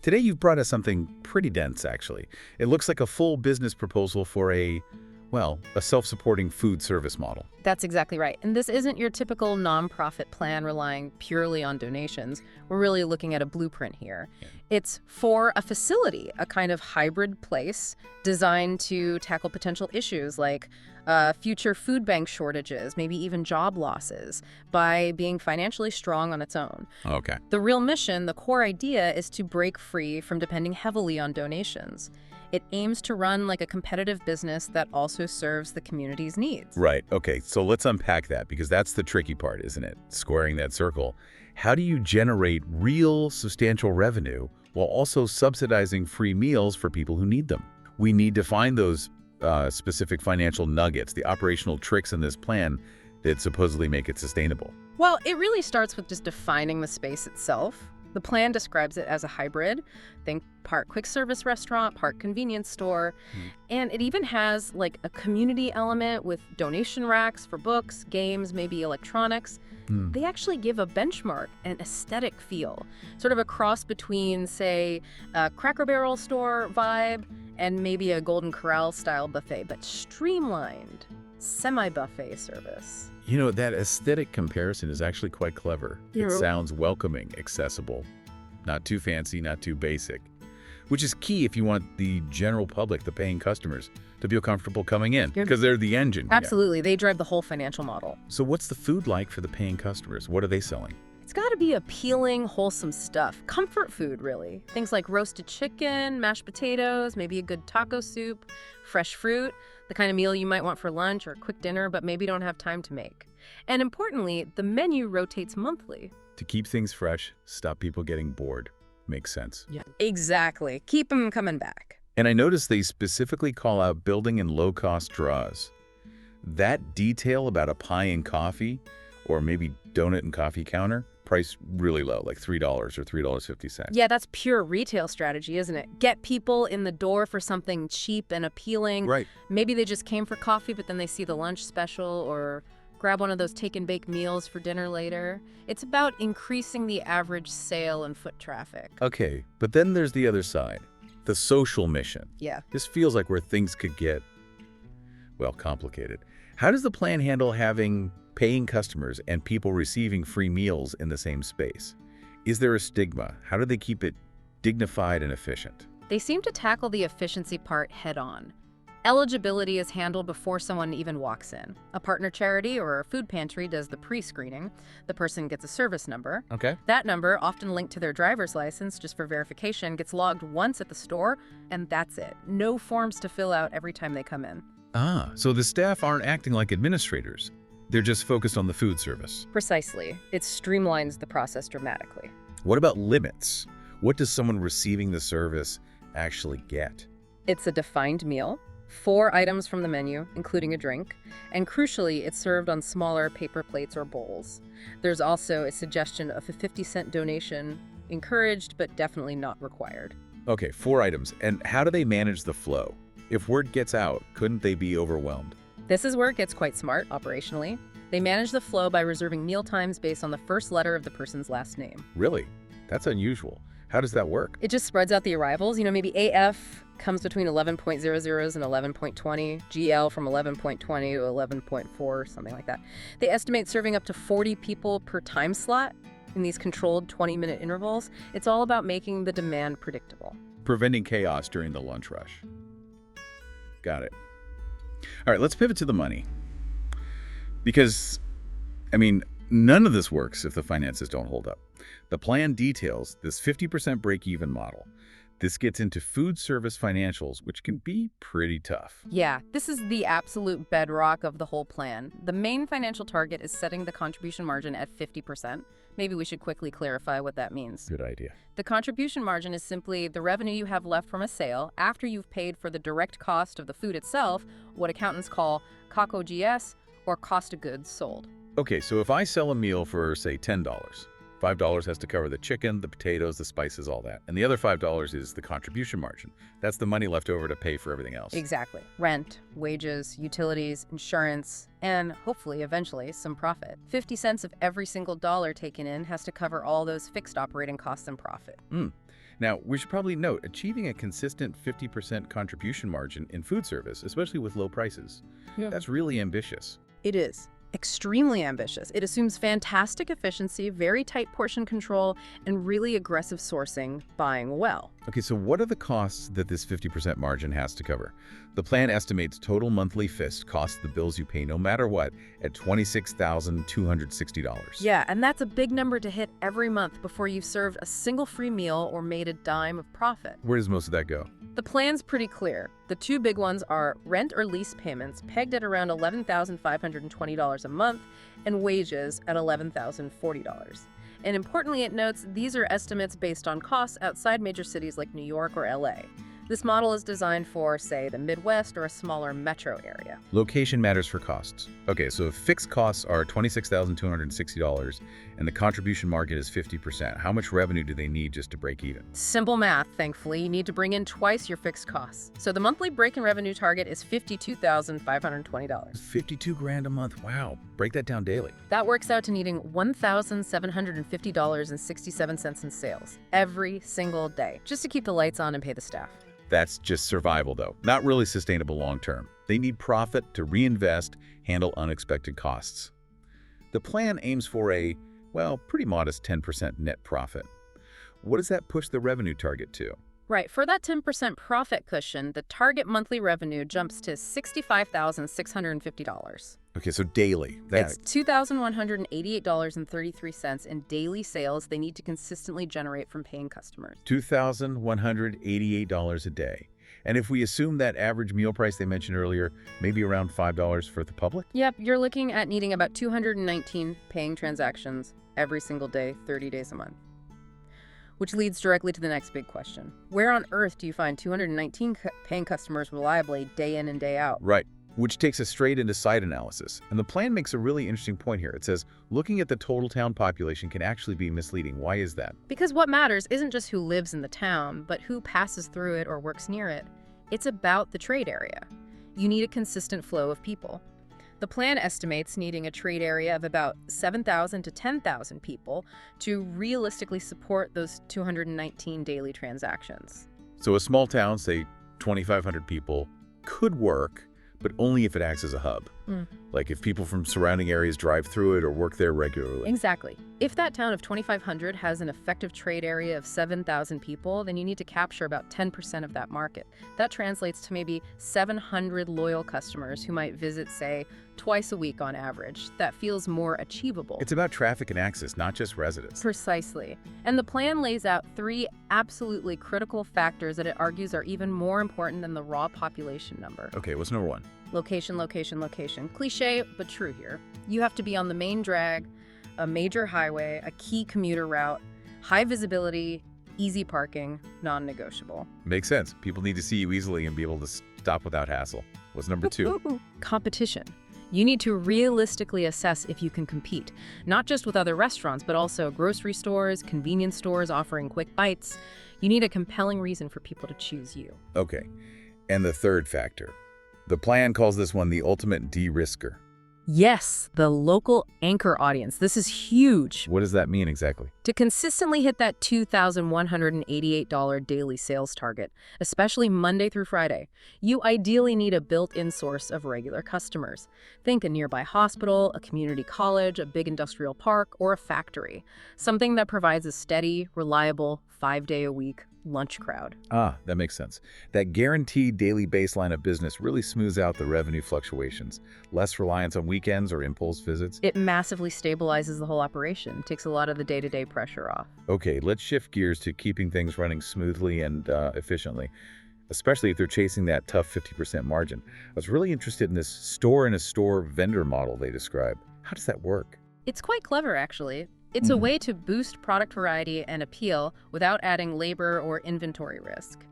Today you've brought us something pretty dense, actually. It looks like a full business proposal for a self-supporting food service model. That's exactly right. And this isn't your typical nonprofit plan relying purely on donations. We're really looking at a blueprint here. Yeah. It's for a facility, a kind of hybrid place designed to tackle potential issues like future food bank shortages, maybe even job losses, by being financially strong on its own. Okay. The real mission, the core idea, is to break free from depending heavily on donations. It aims to run like a competitive business that also serves the community's needs. Right. Okay. So let's unpack that because that's the tricky part, isn't it? Squaring that circle. How do you generate real substantial revenue while also subsidizing free meals for people who need them? We need to find those specific financial nuggets, the operational tricks in this plan that supposedly make it sustainable. Well, it really starts with just defining the space itself. The plan describes it as a hybrid. Think part quick service restaurant, part convenience store. And it even has like a community element with donation racks for books, games, maybe electronics. They actually give a benchmark, an aesthetic feel, sort of a cross between, say, a Cracker Barrel store vibe and maybe a Golden Corral style buffet, but streamlined, semi-buffet service. You know, that aesthetic comparison is actually quite clever. Yeah. It sounds welcoming, accessible, not too fancy, not too basic, which is key if you want the general public, the paying customers, to feel comfortable coming in because they're the engine. Absolutely. They drive the whole financial model. So what's the food like for the paying customers? What are they selling? It's got to be appealing, wholesome stuff. Comfort food, really. Things like roasted chicken, mashed potatoes, maybe a good taco soup, fresh fruit, the kind of meal you might want for lunch or a quick dinner, but maybe don't have time to make. And importantly, the menu rotates monthly. To keep things fresh, stop people getting bored. Makes sense. Yeah, exactly. Keep them coming back. And I noticed they specifically call out building in low-cost draws. That detail about a pie and coffee, or maybe donut and coffee counter, price really low, like $3 or $3.50. Yeah, that's pure retail strategy, isn't it? Get people in the door for something cheap and appealing. Right. Maybe they just came for coffee, but then they see the lunch special or grab one of those take-and-bake meals for dinner later. It's about increasing the average sale and foot traffic. Okay, but then there's the other side, the social mission. Yeah. This feels like where things could get, well, complicated. How does the plan handle having paying customers and people receiving free meals in the same space? Is there a stigma? How do they keep it dignified and efficient? They seem to tackle the efficiency part head-on. Eligibility is handled before someone even walks in. A partner charity or a food pantry does the pre-screening. The person gets a service number. Okay. That number, often linked to their driver's license just for verification, gets logged once at the store, and that's it. No forms to fill out every time they come in. Ah, so the staff aren't acting like administrators. They're just focused on the food service. Precisely. It streamlines the process dramatically. What about limits? What does someone receiving the service actually get? It's a defined meal, 4 items from the menu, including a drink, and crucially, it's served on smaller paper plates or bowls. There's also a suggestion of a 50-cent donation, encouraged but definitely not required. Okay, 4 items. And how do they manage the flow? If word gets out, couldn't they be overwhelmed? This is where it gets quite smart operationally. They manage the flow by reserving meal times based on the first letter of the person's last name. Really? That's unusual. How does that work? It just spreads out the arrivals. You know, maybe AF comes between 11.00s and 11.20, GL from 11.20 to 11.4, something like that. They estimate serving up to 40 people per time slot in these controlled 20-minute intervals. It's all about making the demand predictable. Preventing chaos during the lunch rush. Got it. All right, let's pivot to the money. Because, none of this works if the finances don't hold up. The plan details this 50% break-even model. This gets into food service financials, which can be pretty tough. Yeah, this is the absolute bedrock of the whole plan. The main financial target is setting the contribution margin at 50%. Maybe we should quickly clarify what that means. Good idea. The contribution margin is simply the revenue you have left from a sale after you've paid for the direct cost of the food itself, what accountants call COGS, or cost of goods sold. Okay, so if I sell a meal for, say, $10, $5 has to cover the chicken, the potatoes, the spices, all that. And the other $5 is the contribution margin. That's the money left over to pay for everything else. Exactly. Rent, wages, utilities, insurance, and hopefully, eventually, some profit. 50 cents of every single dollar taken in has to cover all those fixed operating costs and profit. Now, we should probably note, achieving a consistent 50% contribution margin in food service, especially with low prices, that's really ambitious. It is extremely ambitious. It assumes fantastic efficiency, very tight portion control, and really aggressive sourcing, buying well. Okay, so what are the costs that this 50% margin has to cover? The plan estimates total monthly FIST costs the bills you pay no matter what at $26,260. Yeah, and that's a big number to hit every month before you've served a single free meal or made a dime of profit. Where does most of that go? The plan's pretty clear. The two big ones are rent or lease payments pegged at around $11,520 a month and wages at $11,040. And importantly, it notes these are estimates based on costs outside major cities like New York or LA. This model is designed for, say, the Midwest or a smaller metro area. Location matters for costs. Okay, so if fixed costs are $26,260 and the contribution margin is 50%, how much revenue do they need just to break even? Simple math, thankfully. You need to bring in twice your fixed costs. So the monthly break-in revenue target is $52,520. 52 grand a month. Wow. Break that down daily. That works out to needing $1,750.67 in sales every single day, just to keep the lights on and pay the staff. That's just survival, though. Not really sustainable long term. They need profit to reinvest, handle unexpected costs. The plan aims for a, well, pretty modest 10% net profit. What does that push the revenue target to? Right. For that 10% profit cushion, the target monthly revenue jumps to $65,650. Okay, so daily. It's $2,188.33 in daily sales they need to consistently generate from paying customers. $2,188 a day. And if we assume that average meal price they mentioned earlier, maybe around $5 for the public? Yep, you're looking at needing about 219 paying transactions every single day, 30 days a month. Which leads directly to the next big question. Where on earth do you find 219 paying customers reliably day in and day out? Right, which takes us straight into site analysis. And the plan makes a really interesting point here. It says, looking at the total town population can actually be misleading. Why is that? Because what matters isn't just who lives in the town, but who passes through it or works near it. It's about the trade area. You need a consistent flow of people. The plan estimates needing a trade area of about 7,000 to 10,000 people to realistically support those 219 daily transactions. So a small town, say 2,500 people, could work, but only if it acts as a hub. Like if people from surrounding areas drive through it or work there regularly. Exactly. If that town of 2,500 has an effective trade area of 7,000 people, then you need to capture about 10% of that market. That translates to maybe 700 loyal customers who might visit, say, twice a week on average. That feels more achievable. It's about traffic and access, not just residents. Precisely. And the plan lays out 3 absolutely critical factors that it argues are even more important than the raw population number. Okay, what's number 1? Location, location, location. Cliché, but true here. You have to be on the main drag, a major highway, a key commuter route, high visibility, easy parking, non-negotiable. Makes sense. People need to see you easily and be able to stop without hassle. What's number 2? Competition. You need to realistically assess if you can compete, not just with other restaurants, but also grocery stores, convenience stores offering quick bites. You need a compelling reason for people to choose you. Okay. And the third factor. The plan calls this one the ultimate de-risker. Yes, the local anchor audience. This is huge. What does that mean exactly? To consistently hit that $2,188 daily sales target, especially Monday through Friday, you ideally need a built-in source of regular customers. Think a nearby hospital, a community college, a big industrial park, or a factory. Something that provides a steady, reliable, 5-day-a-week lunch crowd. Ah, that makes sense. That guaranteed daily baseline of business really smooths out the revenue fluctuations. Less reliance on weekends or impulse visits. It massively stabilizes the whole operation, takes a lot of the day-to-day pressure off. Okay, let's shift gears to keeping things running smoothly and efficiently, especially if they're chasing that tough 50% margin. I was really interested in this store-in-a-store vendor model they describe. How does that work? It's quite clever, actually. It's a way to boost product variety and appeal without adding labor or inventory risk.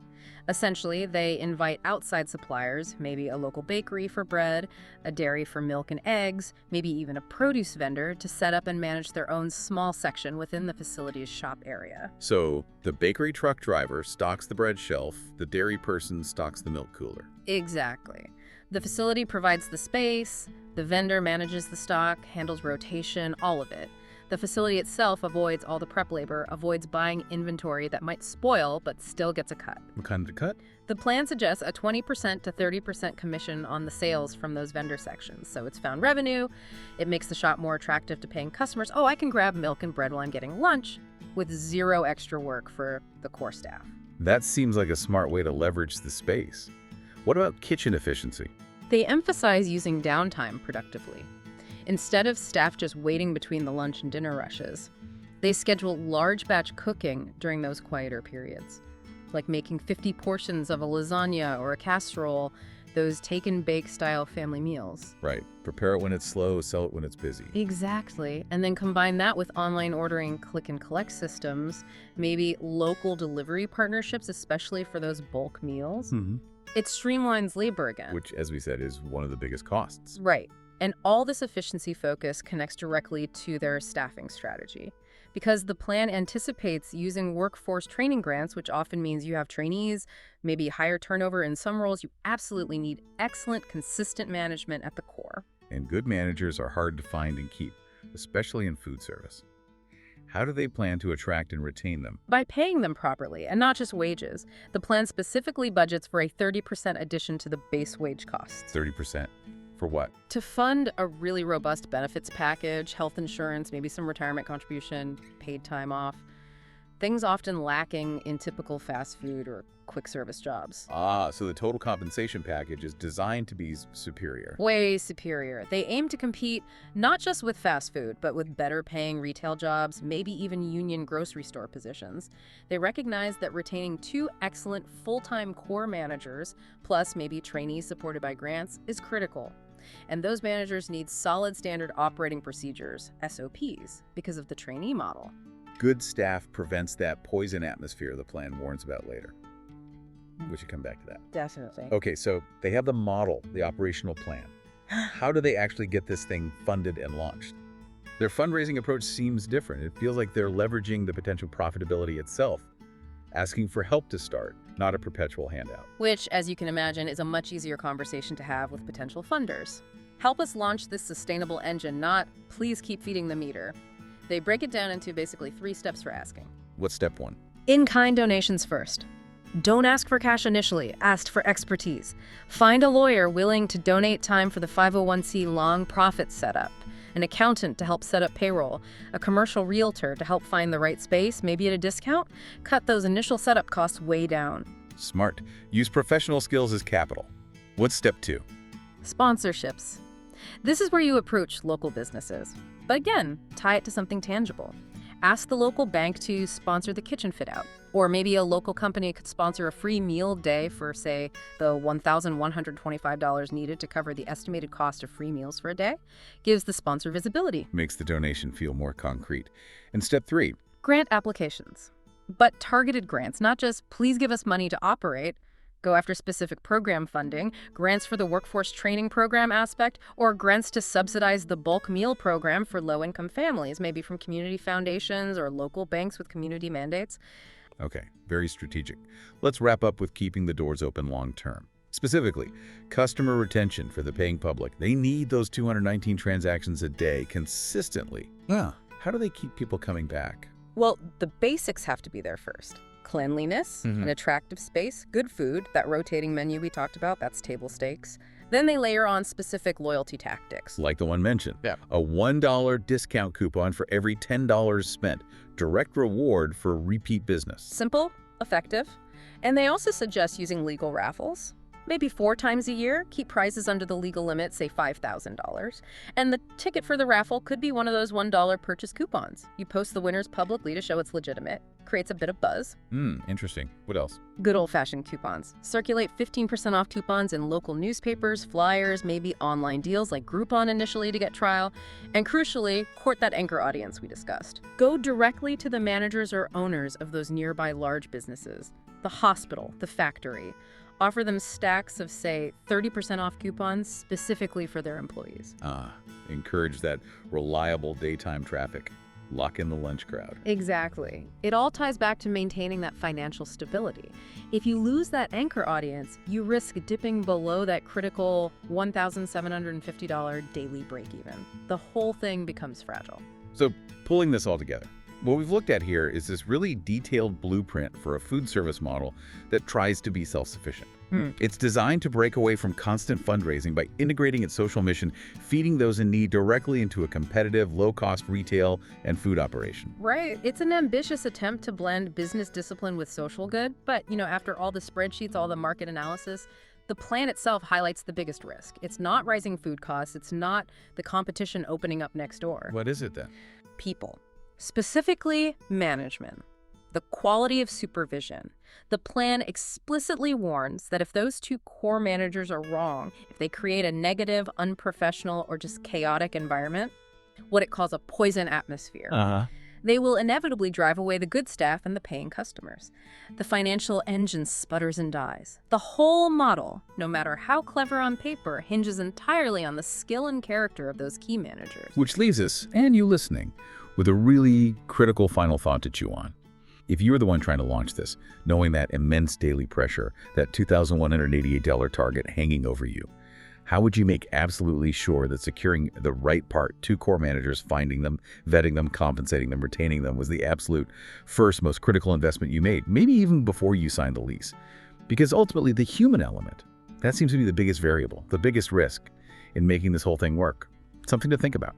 Essentially, they invite outside suppliers, maybe a local bakery for bread, a dairy for milk and eggs, maybe even a produce vendor, to set up and manage their own small section within the facility's shop area. So the bakery truck driver stocks the bread shelf, the dairy person stocks the milk cooler. Exactly. The facility provides the space, the vendor manages the stock, handles rotation, all of it. The facility itself avoids all the prep labor, avoids buying inventory that might spoil but still gets a cut. What kind of a cut? The plan suggests a 20% to 30% commission on the sales from those vendor sections. So it's found revenue. It makes the shop more attractive to paying customers. Oh, I can grab milk and bread while I'm getting lunch, with zero extra work for the core staff. That seems like a smart way to leverage the space. What about kitchen efficiency? They emphasize using downtime productively. Instead of staff just waiting between the lunch and dinner rushes, they schedule large batch cooking during those quieter periods, like making 50 portions of a lasagna or a casserole, those take-and-bake style family meals. Right. Prepare it when it's slow, sell it when it's busy. Exactly. And then combine that with online ordering, click-and-collect systems, maybe local delivery partnerships, especially for those bulk meals. It streamlines labor again. Which, as we said, is one of the biggest costs. Right. And all this efficiency focus connects directly to their staffing strategy. Because the plan anticipates using workforce training grants, which often means you have trainees, maybe higher turnover in some roles, you absolutely need excellent, consistent management at the core. And good managers are hard to find and keep, especially in food service. How do they plan to attract and retain them? By paying them properly, and not just wages. The plan specifically budgets for a 30% addition to the base wage costs. 30%? For what? To fund a really robust benefits package, health insurance, maybe some retirement contribution, paid time off. Things often lacking in typical fast food or quick service jobs. So the total compensation package is designed to be superior. Way superior. They aim to compete not just with fast food, but with better paying retail jobs, maybe even union grocery store positions. They recognize that retaining 2 excellent full-time core managers, plus maybe trainees supported by grants, is critical. And those managers need solid standard operating procedures, SOPs, because of the trainee model. Good staff prevents that poison atmosphere the plan warns about later. We should come back to that. Definitely. Okay, so they have the model, the operational plan. How do they actually get this thing funded and launched? Their fundraising approach seems different. It feels like they're leveraging the potential profitability itself, asking for help to start, not a perpetual handout. Which, as you can imagine, is a much easier conversation to have with potential funders. Help us launch this sustainable engine, not please keep feeding the meter. They break it down into basically 3 steps for asking. What's step 1? In-kind donations first. Don't ask for cash initially, ask for expertise. Find a lawyer willing to donate time for the 501c long profit setup, an accountant to help set up payroll, a commercial realtor to help find the right space, maybe at a discount. Cut those initial setup costs way down. Smart. Use professional skills as capital. What's step 2? Sponsorships. This is where you approach local businesses. But again, tie it to something tangible. Ask the local bank to sponsor the kitchen fit-out. Or maybe a local company could sponsor a free meal day for, say, the $1,125 needed to cover the estimated cost of free meals for a day. Gives the sponsor visibility. Makes the donation feel more concrete. And step 3? Grant applications. But targeted grants, not just please give us money to operate. Go after specific program funding, grants for the workforce training program aspect, or grants to subsidize the bulk meal program for low-income families, maybe from community foundations or local banks with community mandates. Okay, very strategic. Let's wrap up with keeping the doors open long-term. Specifically, customer retention for the paying public. They need those 219 transactions a day consistently. Yeah. How do they keep people coming back? Well, the basics have to be there first. Cleanliness, an attractive space, good food, that rotating menu we talked about, that's table stakes. Then they layer on specific loyalty tactics. Like the one mentioned. Yeah. A $1 discount coupon for every $10 spent. Direct reward for repeat business. Simple, effective. And they also suggest using legal raffles. Maybe 4 times a year, keep prizes under the legal limit, say $5,000. And the ticket for the raffle could be one of those $1 purchase coupons. You post the winners publicly to show it's legitimate. Creates a bit of buzz. Interesting. What else? Good old-fashioned coupons. Circulate 15% off coupons in local newspapers, flyers, maybe online deals like Groupon initially to get trial. And crucially, court that anchor audience we discussed. Go directly to the managers or owners of those nearby large businesses. The hospital, the factory. Offer them stacks of, say, 30% off coupons specifically for their employees. Encourage that reliable daytime traffic. Lock in the lunch crowd. Exactly. It all ties back to maintaining that financial stability. If you lose that anchor audience, you risk dipping below that critical $1,750 daily break-even. The whole thing becomes fragile. So pulling this all together, what we've looked at here is this really detailed blueprint for a food service model that tries to be self-sufficient. It's designed to break away from constant fundraising by integrating its social mission, feeding those in need directly into a competitive, low-cost retail and food operation. Right. It's an ambitious attempt to blend business discipline with social good. But, after all the spreadsheets, all the market analysis, the plan itself highlights the biggest risk. It's not rising food costs. It's not the competition opening up next door. What is it then? People, specifically management, the quality of supervision. The plan explicitly warns that if those two core managers are wrong, if they create a negative, unprofessional, or just chaotic environment, what it calls a poison atmosphere, they will inevitably drive away the good staff and the paying customers. The financial engine sputters and dies. The whole model, no matter how clever on paper, hinges entirely on the skill and character of those key managers. Which leaves us, and you listening, with a really critical final thought to chew on. If you were the one trying to launch this, knowing that immense daily pressure, that $2,188 target hanging over you, how would you make absolutely sure that securing the right part, two core managers, finding them, vetting them, compensating them, retaining them, was the absolute first, most critical investment you made, maybe even before you signed the lease? Because ultimately, the human element, that seems to be the biggest variable, the biggest risk in making this whole thing work. Something to think about.